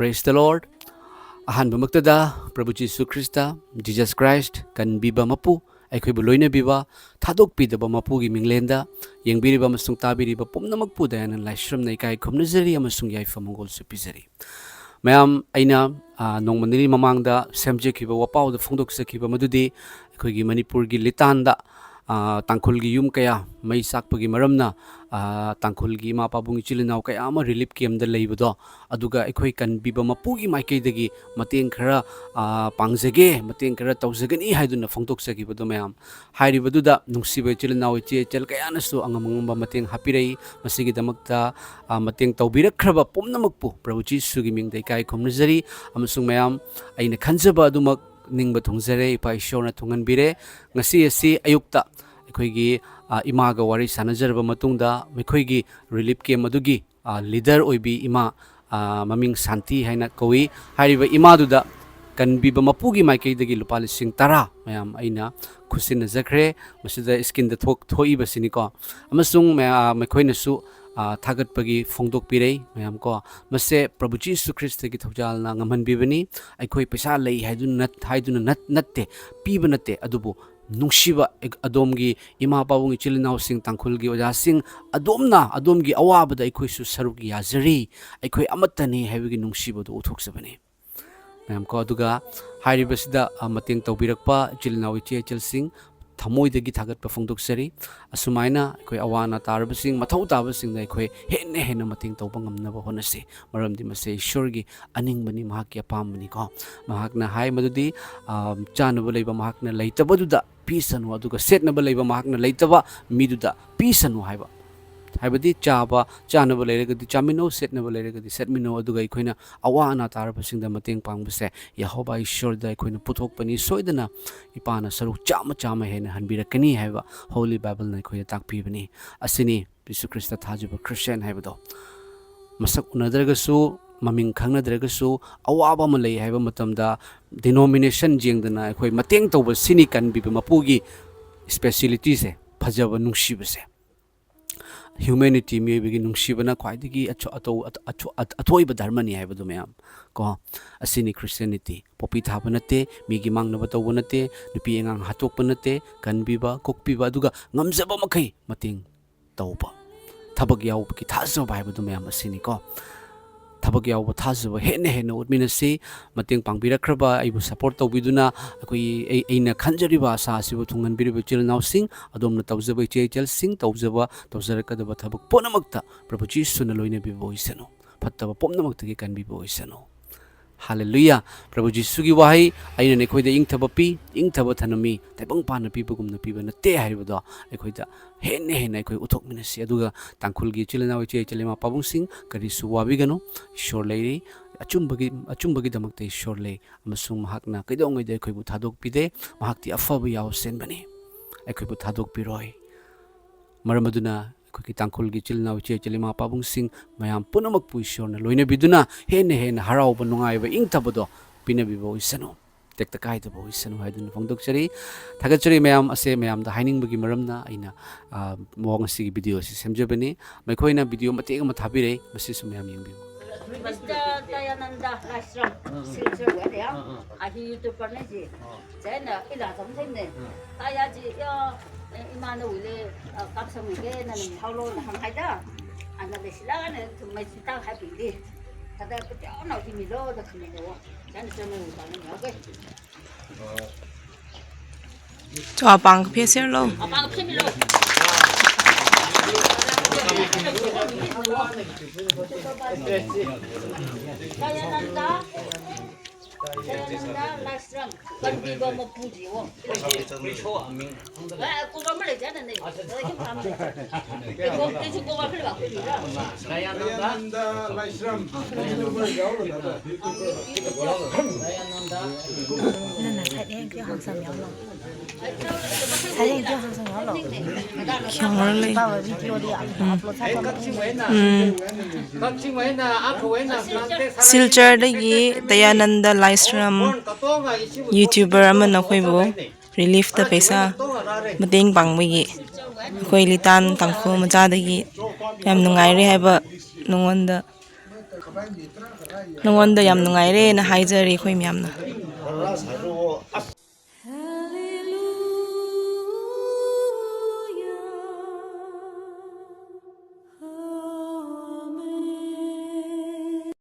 Praise the Lord. Ahanba magtada Prabhu Jesu Christa, Jesus Christ, Kanbiba Mapu, aikoibu loinabiba, thadokpidaba Mapugi minglenda, yengbiriba amasung tabiriba pumnamakpu dayanan laishram na ikai khumnazari amasung yaifa mongol su pizari. Mayam aina nongmanili mamangda semjekiba wapawda phongdoksakiba madudi aikoigi Manipurgi Litan da tangkhulgi yum kaya mai sakpagi maramna tangkhulgi ma pabungi chilinau kaya ama relief camp da leibado aduga akhoi Kanbiba mapugi maikeidage mateng khara pangjage mateng khara tawjagani haiduna phongtoksagibado mayam hairibaduda nungsiba chilinau che chel kaya nasu angamangamba mateng hapirei masigi damakta mateng tawbirakhraba pumnamakpu Prabhu Jesu gi mingdai kai khomnajari amasung mayam aina khanjaba adumak ningba thongzare ipa ishorna thonganbire ngasi asi ayukta aikoigi imaga wari sanajarba matungda mekoigi relief camp adugi leader oibi ima maming santi haina kowi hariba imaduda Kanbiba mapugi maikeidagi lupa lising tara mayam aina khusina jakre masida skin da thoiba siniko amasung mekoinasu thagatpagi phongdokpirei mayam ko mase Prabhu Jesu Christa gi thaujalna ngamanbibani aikoi paisa lei haiduna natte piba natte adubu nungshiba adomgi ima pabungi chilinau sing tangkhulgi oja sing adomgi awabada aikoi su sarugi yazari aikoi amatani haibigi nungshiba do uthoksabani mayam ko aduga hairibasida mateng tawbirakpa chilinau iche chelsing thamoidagi thagatpa phongdoksari asumaina akhoi awana tarbasing mathau tabasing dai akhoi hena mateng tawba ngamnaba honase maramdi mase ishorgi aningbani mahakya pamani ko mahakna hai madudi chanaba leiba mahakna leitabaduda pisanu aduga setnaba leiba mahakna leitaba miduda pisanu haiba haibadi chanaba leiragadi chamino setnaba leiragadi setmino aduga akhoi awana tarbasing da mateng pangbase Yehova Ishwar da akhoi puthokpani soidana ipana saruk chama hena hanbirakani haiba Holy Bible na akhoi takpibani asini Jesu Christa thajuba Christian haibado masak unadragasu maming khangnadragasu awaba ma lei haiba matamda denomination jengdana akhoi mateng tawba sini Kanbiba mapugi speciality se phajaba nungsibase humanity miyobigi nungsibana khwaidagi athoiba dharmani haibado mayam ko asini Christianity popi thaba nate migi mangnaba tawba nate nupi engang hatokpa nate Kanbiba kokpiba aduga ngamjaba makai mateng tawba thabak yaubaki thajaba haibado mayam asini ko thabak yauba thajaba hena utminasi mateng pangbirakraba aibu support tawbiduna akoi aina khanjariba asa asibu thunganbiriba chilnau sing adomna tawjaba chechel sing tawjarakadaba thabak ponamakta Prabhu Jesu na loinabiba oisanu phattaba pomnamakta gi Kanbiba oisanu Hallelujah Prabhu Jesu gi wahai aina ne khoida ingthaba thanami taibang pana pibagumna piba na te haibado ekhoida hena ekhoi uthokminasi aduga tangkhulgi chilinau chelema pabungsing karisu wabigano ishor leiri achumbagi damakte ishor lei amasung mahakna kaidongaida ekhoibu thadokpide mahakti afaba yaw senbani ekhoibu thadokpiroi maramaduna akhoi tangkhulgi chilinau chelema pabungsing mayam punamakpu ishorna loinabiduna hena harauba nungaiba ingthabado pinabiba oisanu tekta kaidaba oisanu haiduna phongdokchari thagachari mayam ase mayam da hainingbagi maramna aina mong asigi video si semjabani maikhoina video mateka ma thabire masisu mayam yengbiu Mr. Dayananda Ashram, Silchar Wadia, Ahi YouTuber Naji, Jana Ila something. Tayaji, Immanuel, Kapsam again, and how long Haida, and the Silan to my sita happy. Tada put on out in the road of Kamido, then to a bank piece here low. about Kimilo. Dayananda Ashram, Kanbiba Mapuji. Silchar dagi Dayananda Livestream YouTuber amana khoibo relief ta paisa mateng pangmigi khoi Litan tangkho macha dagi yam nungai re haiba nungonda ꯅꯉꯣꯟꯗ ꯌꯥꯝ ꯅꯨꯡꯉꯥꯏꯔꯦꯅ ꯍꯥꯏꯖꯔꯤ ꯑꯩꯈꯣꯏ ꯃꯌꯥꯝꯅ.